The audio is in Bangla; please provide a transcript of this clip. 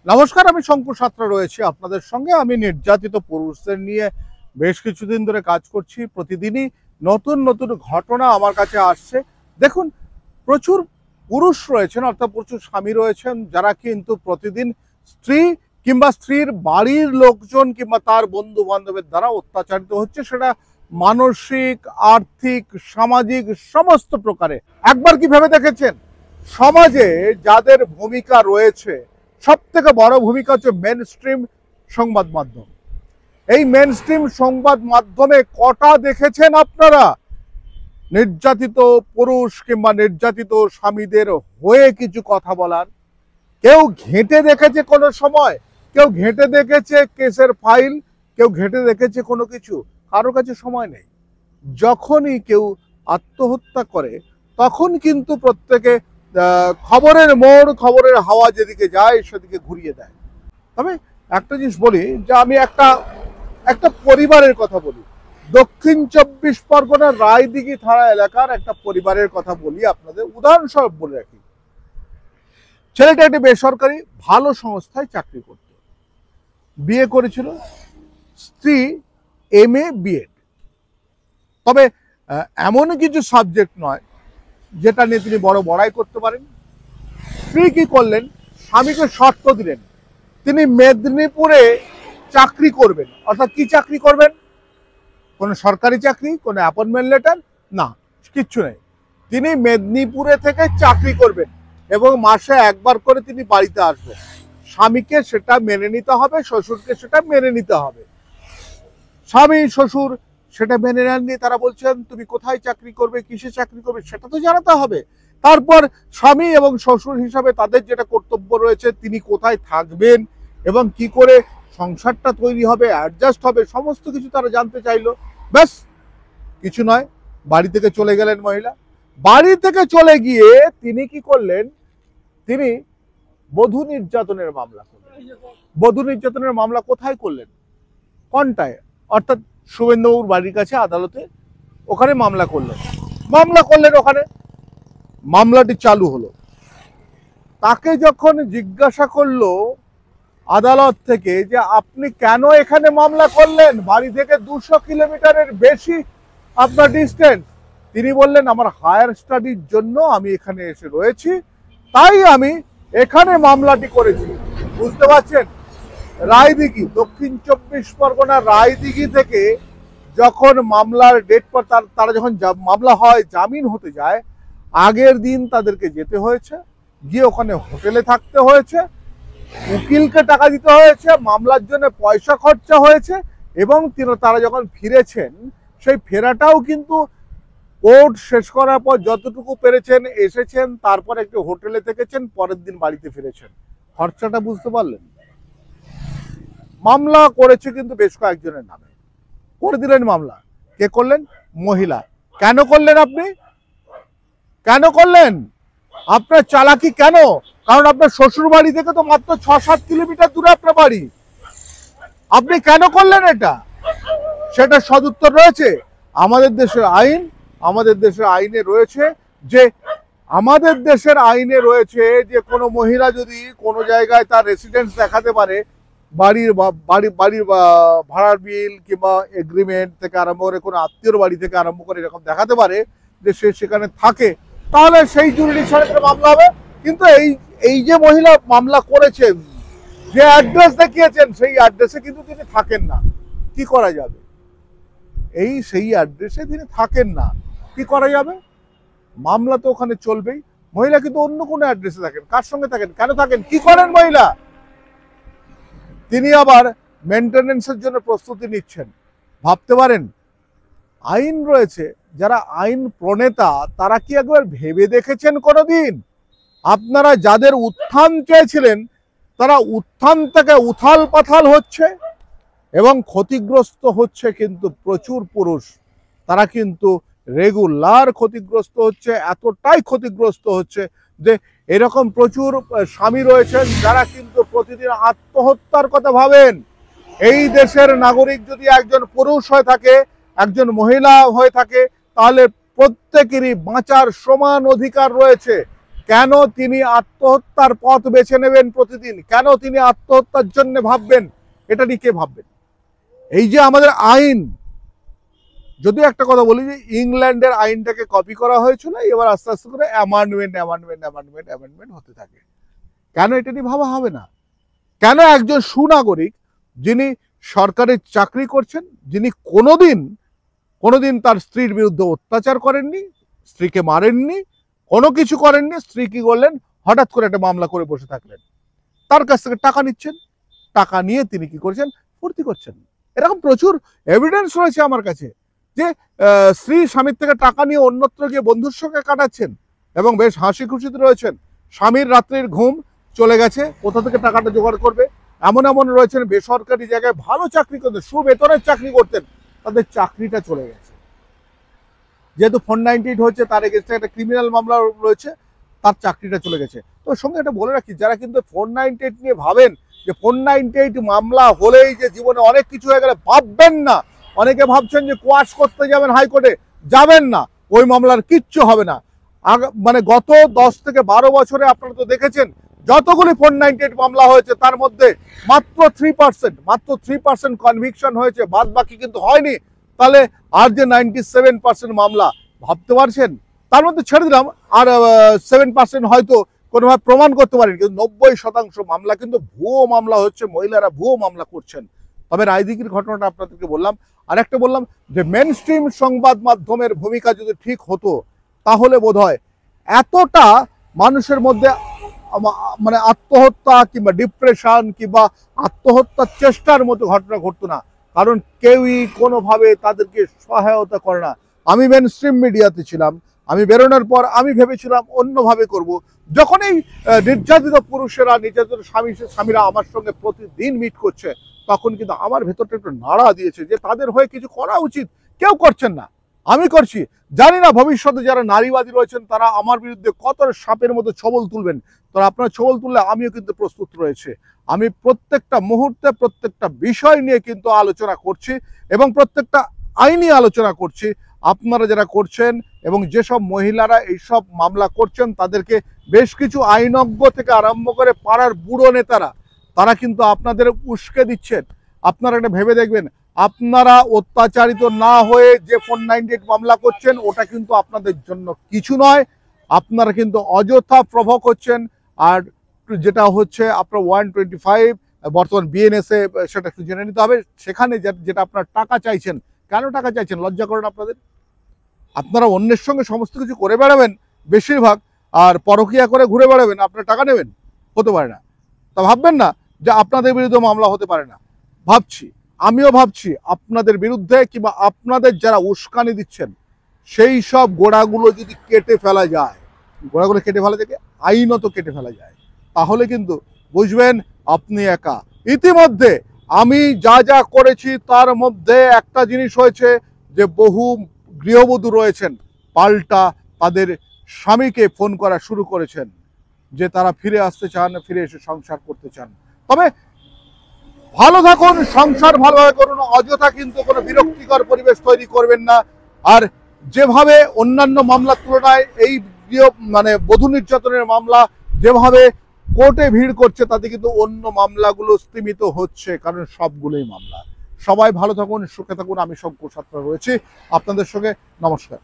নমস্কার, আমি শঙ্কু সাঁতরা রয়েছি আপনাদের সঙ্গে। আমি নির্যাতিত পুরুষদের নিয়ে বেশ কিছুদিন ধরে কাজ করছি। প্রতিদিনই নতুন নতুন ঘটনা আমার কাছে আসছে। দেখুন, প্রচুর পুরুষ রয়েছেন, অর্থাৎ প্রচুর স্বামী রয়েছেন যারা কিন্তু প্রতিদিন স্ত্রী কিংবা স্ত্রীর বাড়ির লোকজন কিংবা তার বন্ধু বান্ধবের দ্বারা অত্যাচারিত হচ্ছে, সেটা মানসিক, আর্থিক, সামাজিক সমস্ত প্রকারে। একবার কি ভেবে দেখেছেন, সমাজে যাদের ভূমিকা রয়েছে, সব থেকে বড় ভূমিকা হচ্ছে মেন স্ট্রিম সংবাদ মাধ্যম। এই মেন স্ট্রিম সংবাদ মাধ্যমে কটা দেখেছেন আপনারা নির্যাতিত পুরুষ কিংবা নির্যাতিত স্বামীদের হয়ে কিছু কথা বলার? কেউ ঘেঁটে দেখেছে কোনো সময়? কেউ ঘেঁটে দেখেছে কেসের ফাইল? কেউ ঘেঁটে দেখেছে কোনো কিছু? কারোর কাছে সময় নেই। যখনই কেউ আত্মহত্যা করে তখন কিন্তু প্রত্যেকে খবরের মোড়, খবরের হাওয়া যেদিকে যায় সেদিকে ঘুরিয়ে দেয়। তবে একটা জিনিস বলি, যে আমি একটা একটা পরিবারের কথা বলি। দক্ষিণ 24 পরগনার রায়দিঘি থানা এলাকার একটা পরিবারের কথা বলি আপনাদের, উদাহরণস্বরূপ বলে রাখি। ছেলেটা একটি বেসরকারি ভালো সংস্থায় চাকরি করত, বিয়ে করেছিল, স্ত্রী MA BEd। তবে এমন কিছু সাবজেক্ট নয় যেটা নিয়ে তিনি বড় বড়াই করতে পারেন। স্ত্রী কি করলেন, স্বামীকে শর্ত দিলেন তিনি মেদিনীপুরে চাকরি করবেন। অর্থাৎ কি চাকরি করবেন? কোনো সরকারি চাকরি, কোনো অ্যাপয়েন্টমেন্ট লেটার না, কিচ্ছু নেই। তিনি মেদিনীপুরে থেকে চাকরি করবেন এবং মাসে একবার করে তিনি বাড়িতে আসবেন। স্বামীকে সেটা মেনে নিতে হবে, শ্বশুরকে সেটা মেনে নিতে হবে। স্বামী শ্বশুর সেটা মেনে নেননি। তারা বলছেন তুমি কোথায় চাকরি করবে, কিসে চাকরি করবে সেটা তো জানাতে হবে। তারপর স্বামী এবং শ্বশুর হিসাবে তাদের যেটা কর্তব্য রয়েছে, তিনি কোথায় থাকবেন এবং কি করে সংসারটা তৈরি হবে, অ্যাডজাস্ট হবে, সমস্ত কিছু তারা জানতে চাইলো। ব্যাস, কিছু নয়, বাড়ি থেকে চলে গেলেন মহিলা। বাড়ি থেকে চলে গিয়ে তিনি কি করলেন, তিনি বধূ নির্যাতনের মামলা করলেন। বধূ নির্যাতনের মামলা কোথায় করলেন? কোনটায়? অর্থাৎ শুভেন্দুবাবুর বাড়ির কাছে আদালতে, ওখানে মামলা করলেন। ওখানে মামলাটি চালু হলো। তাকে যখন জিজ্ঞাসা করলো আদালত থেকে যে আপনি কেন এখানে মামলা করলেন, বাড়ি থেকে 200 কিলোমিটারের বেশি আপনার ডিস্টেন্স, তিনি বললেন আমার হায়ার স্টাডির জন্য আমি এখানে এসে রয়েছি, তাই আমি এখানে মামলাটি করেছি। বুঝতে পারছেন? রায়দিঘি, দক্ষিণ 24 পরগনা রায়দিঘি থেকে যখন মামলার ডেট পর তারা যখন মামলা হয়, জামিন হতে যায়, আগের দিন তাদেরকে যেতে হয়েছে, গিয়ে ওখানে হোটেলে থাকতে হয়েছে, উকিলকে টাকা দিতে হয়েছে, মামলার জন্য পয়সা খরচা হয়েছে, এবং তারা যখন ফিরেছেন সেই ফেরাটাও কিন্তু কোর্ট শেষ করার পর যতটুকু পেরেছেন এসেছেন, তারপর একটু হোটেলে থেকেছেন, পরের দিন বাড়িতে ফিরেছেন। খরচাটা বুঝতে পারলেন? মামলা করেছে কিন্তু বেশ কয়েকজনের নামে করে দিলেন মামলা। কে করলেন? মহিলা। কেন করলেন আপনি? কেন করলেন? আপনার চালাকি কেন? কারণ আপনার শ্বশুর বাড়ি থেকে তো মাত্র 6-7 কিলোমিটার দূরে আপনার বাড়ি। আপনি কেন করলেন এটা? সেটা সদুত্তর রয়েছে। আমাদের দেশের আইন, আমাদের দেশের আইনে রয়েছে যে কোনো মহিলা যদি কোনো জায়গায় তার রেসিডেন্স দেখাতে পারে, বাড়ির ভাড়ার বিল কিংবা এগ্রিমেন্ট থেকে আরম্ভ করে কোনো আত্মীয়র বাড়ি থেকে আরম্ভ করে এরকম দেখাতে পারে যে সে সেখানে থাকে, তাহলে সেই জুরিডিকশনে মামলা হবে। কিন্তু এই যে মহিলা মামলা করেছেন, যে অ্যাড্রেস দেখিয়েছেন সেই অ্যাড্রেসে কিন্তু তিনি থাকেন না, কি করা যাবে? সেই অ্যাড্রেসে তিনি থাকেন না, কি করা যাবে? মামলা তো ওখানে চলবেই। মহিলা কিন্তু অন্য কোনো অ্যাড্রেসে থাকেন। কার সঙ্গে থাকেন? কেন থাকেন? কি করেন মহিলা? তিনি আবার মেনটেনেন্সের জন্য প্রস্তুতি নিচ্ছেন। ভাবতে পারেন আইন রয়েছে, যারা আইন প্রণেতা তারা কি একবার ভেবে দেখেছেন কোনোদিন আপনারা যাদের উত্থান চেয়েছিলেন তারা উত্থান থেকে উথাল পাথাল হচ্ছে এবং ক্ষতিগ্রস্ত হচ্ছে কিন্তু প্রচুর পুরুষ। তারা কিন্তু রেগুলার ক্ষতিগ্রস্ত হচ্ছে, এতটাই ক্ষতিগ্রস্ত হচ্ছে যে এরকম প্রচুর স্বামী রয়েছেন যারা কিন্তু প্রতিদিন আত্মহত্যার কথা ভাবেন। এই দেশের নাগরিক যদি একজন পুরুষ হয়ে থাকে, একজন মহিলা হয়ে থাকে, তাহলে প্রত্যেকেরই বাঁচার সমান অধিকার রয়েছে। কেন তিনি আত্মহত্যার পথ বেছে নেবেন প্রতিদিন, কেন তিনি আত্মহত্যার জন্য ভাববেন, এটা নিয়ে কে ভাববেন? এই যে আমাদের আইন, যদিও একটা কথা বলি যে ইংল্যান্ডের আইনটাকে কপি করা হয়েছিল, এবার আস্তে আস্তে করে অ্যামেন্ডমেন্ট হতে থাকে। কেন এটা নিয়ে ভাবা হবে না? কেন একজন সুনাগরিক যিনি সরকারের চাকরি করছেন, যিনি কোনোদিন তার স্ত্রীর বিরুদ্ধে অত্যাচার করেননি, স্ত্রীকে মারেননি, কোনো কিছু করেননি, স্ত্রী কি করলেন, হঠাৎ করে একটা মামলা করে বসে থাকলেন, তার কাছ থেকে টাকা নিচ্ছেন, টাকা নিয়ে তিনি কি করছেন, ফুর্তি করছেন। এরকম প্রচুর এভিডেন্স রয়েছে আমার কাছে যে স্ত্রী স্বামীর থেকে টাকা নিয়ে অন্যত্র গিয়ে বন্ধুর সঙ্গে কাটাচ্ছেন এবং বেশ হাসি খুশিতে রয়েছেন। স্বামীর রাত্রির ঘুম চলে গেছে, কোথা থেকে টাকাটা জোগাড় করবে। এমন রয়েছেন বেসরকারি জায়গায় ভালো চাকরি করতেন, সুবেতনের চাকরি করতেন, তাদের চাকরিটা চলে গেছে। যেহেতু 498 হচ্ছে, তার এগেইনস্টে একটা ক্রিমিনাল মামলা রয়েছে, তার চাকরিটা চলে গেছে। তো সঙ্গে এটা বলে রাখি, যারা কিন্তু 498 নিয়ে ভাবেন যে 498 মামলা হলেই যে জীবনে অনেক কিছু হয়ে গেলে, ভাববেন না। অনেকে ভাবছেন যে কোয়াশ করতে যাবেন হাইকোর্টে, যাবেন না, ওই মামলার কিচ্ছু হবে না। মানে গত 10 থেকে 12 বছরে আপনারা তো দেখেছেন যতগুলি 498 মামলা হয়েছে তার মধ্যে মাত্র 3% কনভিকশন হয়েছে, বাদ বাকি কিন্তু হয়নি। তাহলে আর যে 97% মামলা, ভাবতে পারছেন? তার মধ্যে ছেড়ে দিলাম, আর 7% হয়তো কোনোভাবে প্রমাণ করতে পারেন, কিন্তু 90% মামলা কিন্তু ভুয়ো মামলা হচ্ছে, মহিলারা ভুয়ো মামলা করছেন। তবে রায়দিঘির ঘটনাটা আপনাদেরকে বললাম। আর একটা বললাম যে মেন স্ট্রিম সংবাদ মাধ্যমের ভূমিকা যদি ঠিক হতো, তাহলে বোধহয় এতটা মানুষের মধ্যে মানে আত্মহত্যা কিংবা ডিপ্রেশন কিংবা আত্মহত্যার চেষ্টার মতো ঘটনা ঘটতো না, কারণ কেউই কোনোভাবে তাদেরকে সহায়তা করে না। আমি মেন স্ট্রিম মিডিয়াতে ছিলাম, আমি বেরোনোর পর আমি ভেবেছিলাম অন্যভাবে করব। যখন এই নির্যাতিত পুরুষেরা, নির্যাতিত স্বামীরা আমার সঙ্গে প্রতিদিন মিট করছে, তখন কিন্তু আমার ভেতরটা একটু নাড়া দিয়েছে যে তাদের হয়ে কিছু করা উচিত। কেউ করছেন না, আমি করছি। জানি না ভবিষ্যতে যারা নারীবাদী রয়েছেন তারা আমার বিরুদ্ধে কত সাপের মতো ছবল তুলবেন, তো আপনারা ছবল তুললে আমিও কিন্তু প্রস্তুত রয়েছে। আমি প্রত্যেকটা মুহূর্তে প্রত্যেকটা বিষয় নিয়ে কিন্তু আলোচনা করছি এবং প্রত্যেকটা আইনি আলোচনা করছি। আপনারা যারা করছেন এবং যেসব মহিলারা এইসব মামলা করছেন, তাদেরকে বেশ কিছু আইনজ্ঞ থেকে আরম্ভ করে পাড়ার বুড়ো নেতারা, তারা কিন্তু আপনাদের উস্কে দিচ্ছেন। আপনারা এটা ভেবে দেখবেন, আপনারা অত্যাচারিত না হয়ে যে 498 মামলা করছেন, ওটা কিন্তু আপনাদের জন্য কিছু নয়। আপনারা কিন্তু অযথা প্রভোগ হচ্ছেন। আর যেটা হচ্ছে আপনার 125 বর্তমান বিএনএসএ, সেটা একটু জেনে নিতে হবে। সেখানে যেটা আপনার টাকা চাইছেন, কেন টাকা চাইছেন? লজ্জা করেন আপনাদের? আপনারা অন্যের সঙ্গে সমস্ত কিছু করে বেড়াবেন বেশিরভাগ, আর পরকীয়া করে ঘুরে বেড়াবেন, আপনারা টাকা নেবেন? হতে পারে না। তা ভাববেন না যে আপনাদের বিরুদ্ধে মামলা হতে পারে না। ভাবছি, আমিও ভাবছি আপনাদের বিরুদ্ধে, কিংবা আপনাদের যারা উস্কানি দিচ্ছেন সেই সব গোড়াগুলো যদি কেটে ফেলা যায়, গোড়াগুলো কেটে ফেলা যায়, আইনত কেটে ফেলা যায়, তাহলে কিন্তু বুঝবেন আপনি একা। ইতিমধ্যে আমি যা যা করেছি তার মধ্যে একটা জিনিস হয়েছে যে বহু গৃহবধূ রয়েছেন, পাল্টা তাদের স্বামীকে ফোন করা শুরু করেছেন যে তারা ফিরে আসতে চান, ফিরে এসে সংসার করতে চান। তবে ভালো থাকুন, সংসার ভালোভাবে করুন, অযথা কিন্তু কোনো বিরক্তিকর পরিবেশ তৈরি করবেন না। আর যেভাবে অন্যান্য মামলার তুলনায় এই মানে বধূ নির্যাতনের মামলা যেভাবে কোর্টে ভিড় করছে, তাতে কিন্তু অন্য মামলাগুলো স্তীমিত হচ্ছে, কারণ সবগুলোই মামলা। সবাই ভালো থাকুন, সুখে থাকুন। আমি শঙ্কর সাঁতরা রয়েছি আপনাদের সঙ্গে। নমস্কার।